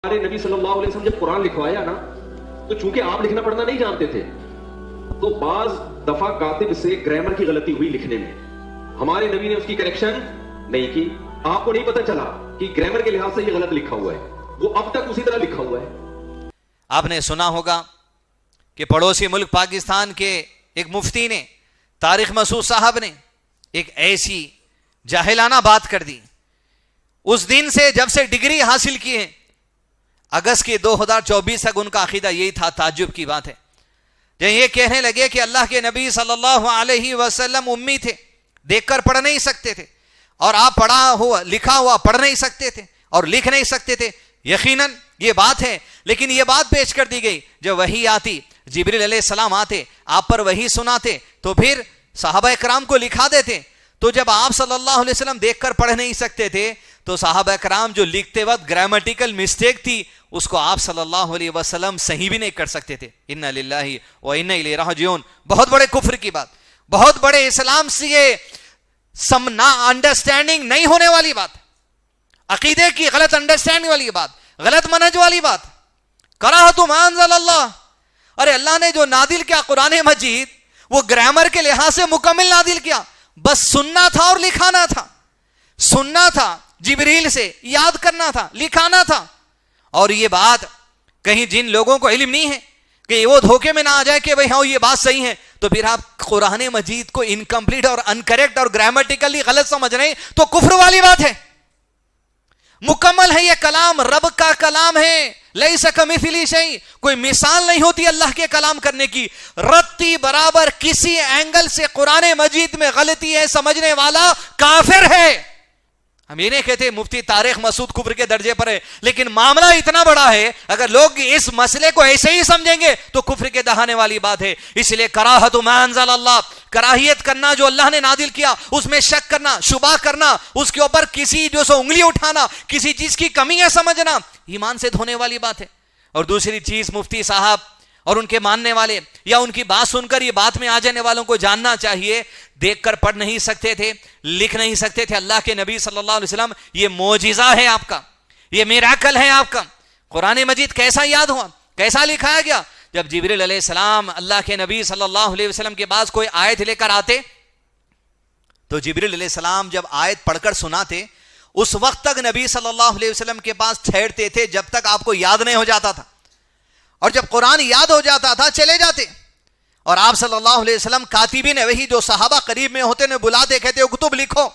ہمارے نبی صلی اللہ علیہ وسلم جب قرآن لکھوایا نا تو چونکہ آپ لکھنا پڑھنا نہیں جانتے تھے تو بعض دفعہ کاتب سے گرامر کی غلطی ہوئی لکھنے میں. ہمارے نبی نے اس کی کریکشن نہیں کی. آپ کو نہیں پتا چلا کہ گرامر کے لحاظ سے یہ غلط لکھا ہوا ہے, وہ اب تک اسی طرح لکھا ہوا ہے. آپ نے سنا ہوگا کہ پڑوسی ملک پاکستان کے ایک مفتی نے, طارق مسعود صاحب نے ایک ایسی جاہلانہ بات کر دی. اس دن سے جب سے ڈگری حاصل کی ہے, اگست کی 2024 تک ان کا عقیدہ یہی تھا. تعجب کی بات ہے جب یہ کہنے لگے کہ اللہ کے نبی صلی اللہ علیہ وسلم امی تھے, دیکھ کر پڑھ نہیں سکتے تھے, اور آپ پڑھا ہوا لکھا ہوا پڑھ نہیں سکتے تھے اور لکھ نہیں سکتے تھے. یقیناً یہ بات ہے, لیکن یہ بات پیش کر دی گئی جب وحی آتی, جبریل علیہ السلام آتے, آپ پر وحی سناتے تو پھر صحابہ کرام کو لکھا دیتے. تو جب آپ صلی اللہ علیہ وسلم دیکھ کر پڑھ نہیں سکتے تھے تو صحابہ کرام جو لکھتے وقت گرامٹیکل مسٹیک تھی اس کو آپ صلی اللہ علیہ وسلم صحیح بھی نہیں کر سکتے تھے. انا للہ و انا الیہ راجعون. بہت بڑے کفر کی بات, بہت بڑے اسلام سے یہ انڈرسٹینڈنگ نہیں ہونے والی بات, عقیدے کی غلط انڈرسٹینڈنگ والی بات, غلط منہج والی بات. کراہت ما انزل اللہ, ارے اللہ نے جو نازل کیا قرآن مجید وہ گرامر کے لحاظ سے مکمل نازل کیا, بس سننا تھا اور لکھانا تھا. سننا تھا جبریل سے, یاد کرنا تھا, لکھانا تھا. اور یہ بات کہیں جن لوگوں کو علم نہیں ہے کہ وہ دھوکے میں نہ آ جائے کہ بھئی ہاں یہ بات صحیح ہے, تو پھر آپ قرآن مجید کو انکمپلیٹ اور انکریکٹ اور گرامٹیکلی غلط سمجھ رہے ہیں تو کفر والی بات ہے. مکمل ہے یہ کلام, رب کا کلام ہے. لیس کمثلہ شیء, کوئی مثال نہیں ہوتی اللہ کے کلام کرنے کی. رتی برابر کسی اینگل سے قرآن مجید میں غلطی ہے سمجھنے والا کافر ہے. ہم یہ نہیں کہتے مفتی طارق مسعود کفر کے درجے پر ہے, لیکن معاملہ اتنا بڑا ہے اگر لوگ اس مسئلے کو ایسے ہی سمجھیں گے تو کفر کے دہانے والی بات ہے. اس لیے کراہت ما انزل اللہ, کراہیت کرنا جو اللہ نے نازل کیا اس میں شک کرنا, شبہ کرنا, اس کے اوپر کسی جو سو انگلی اٹھانا, کسی چیز کی کمی ہے سمجھنا, ایمان سے دھونے والی بات ہے. اور دوسری چیز مفتی صاحب اور ان کے ماننے والے یا ان کی بات سن کر یہ بات میں آ جانے والوں کو جاننا چاہیے, دیکھ کر پڑھ نہیں سکتے تھے, لکھ نہیں سکتے تھے. اللہ کے نبی صلی اللہ علیہ وسلم یہ معجزہ ہے آپ کا, یہ میراکل ہے آپ کا. قرآن مجید کیسا یاد ہوا, کیسا لکھایا گیا؟ جب جبریل علیہ السلام اللہ کے نبی صلی اللہ علیہ وسلم کے پاس کوئی آیت لے کر آتے تو جبریل علیہ السلام جب آیت پڑھ کر سناتے اس وقت تک نبی صلی اللہ علیہ وسلم کے پاس ٹھہرتے تھے جب تک آپ کو یاد نہیں ہو جاتا تھا, اور جب قرآن یاد ہو جاتا تھا چلے جاتے. اور آپ صلی اللہ علیہ وسلم کاتبین وہی جو صحابہ قریب میں ہوتے نے بلاتے, کہتے ہو کتب لکھو.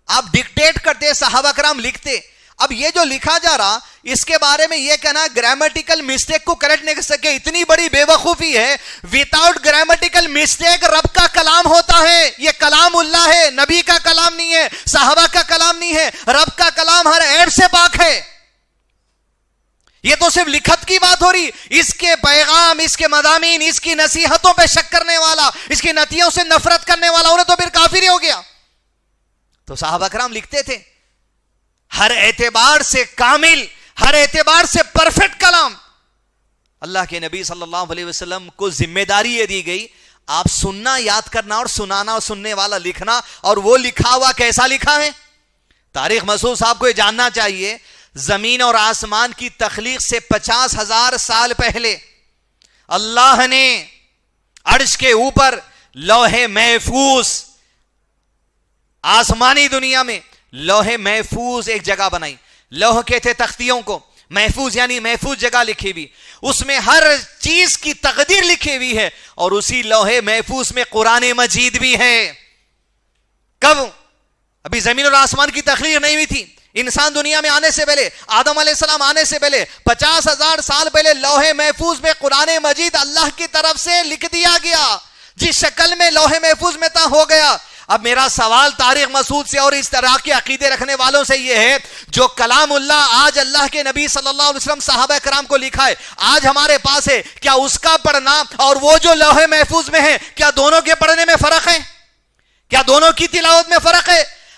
آپ ڈکٹیٹ کرتے, صحابہ کرام لکھتے. اب یہ جو لکھا جا رہا اس کے بارے میں یہ کہنا گرامیٹیکل مسٹیک کو کریکٹ نہیں کر سکے, اتنی بڑی بے وقوفی ہے. ویتاؤٹ گرامیٹیکل مسٹیک رب کا کلام ہوتا ہے, یہ کلام اللہ ہے, نبی کا کلام نہیں ہے, صحابہ کا کلام نہیں ہے. رب کا کلام ہر عیب سے پاک ہے. یہ تو صرف لکھت کی بات ہو رہی, اس کے پیغام, اس کے مضامین, اس کی نصیحتوں پہ شک کرنے والا, اس کی نتیجوں سے نفرت کرنے والا انہیں تو پھر کافر ہی ہو گیا. تو صحابہ کرام لکھتے تھے ہر اعتبار سے کامل, ہر اعتبار سے پرفیکٹ کلام. اللہ کے نبی صلی اللہ علیہ وسلم کو ذمہ داری یہ دی گئی, آپ سننا, یاد کرنا اور سنانا اور سننے والا لکھنا. اور وہ لکھا ہوا کیسا لکھا ہے؟ طارق مسعود صاحب کو یہ جاننا چاہیے, زمین اور آسمان کی تخلیق سے 50,000 سال پہلے اللہ نے عرش کے اوپر لوح محفوظ, آسمانی دنیا میں لوح محفوظ ایک جگہ بنائی. لوح کہتے تختیوں کو, محفوظ یعنی محفوظ جگہ لکھی ہوئی, اس میں ہر چیز کی تقدیر لکھی ہوئی ہے. اور اسی لوح محفوظ میں قرآن مجید بھی ہے. کب؟ ابھی زمین اور آسمان کی تخلیق نہیں ہوئی تھی, انسان دنیا میں آنے سے پہلے, آدم علیہ السلام آنے سے پہلے 50,000 سال پہلے لوح محفوظ میں قرآن مجید اللہ کی طرف سے لکھ دیا گیا. جس شکل میں لوح محفوظ میں تھا ہو گیا. اب میرا سوال طارق مسعود سے اور اس طرح کے عقیدے رکھنے والوں سے یہ ہے, جو کلام اللہ آج اللہ کے نبی صلی اللہ علیہ وسلم صحابہ کرام کو لکھا ہے, آج ہمارے پاس ہے, کیا اس کا پڑھنا اور وہ جو لوح محفوظ میں ہے, کیا دونوں کے پڑھنے میں فرق ہے؟ کیا دونوں کی تلاوت میں فرق ہے؟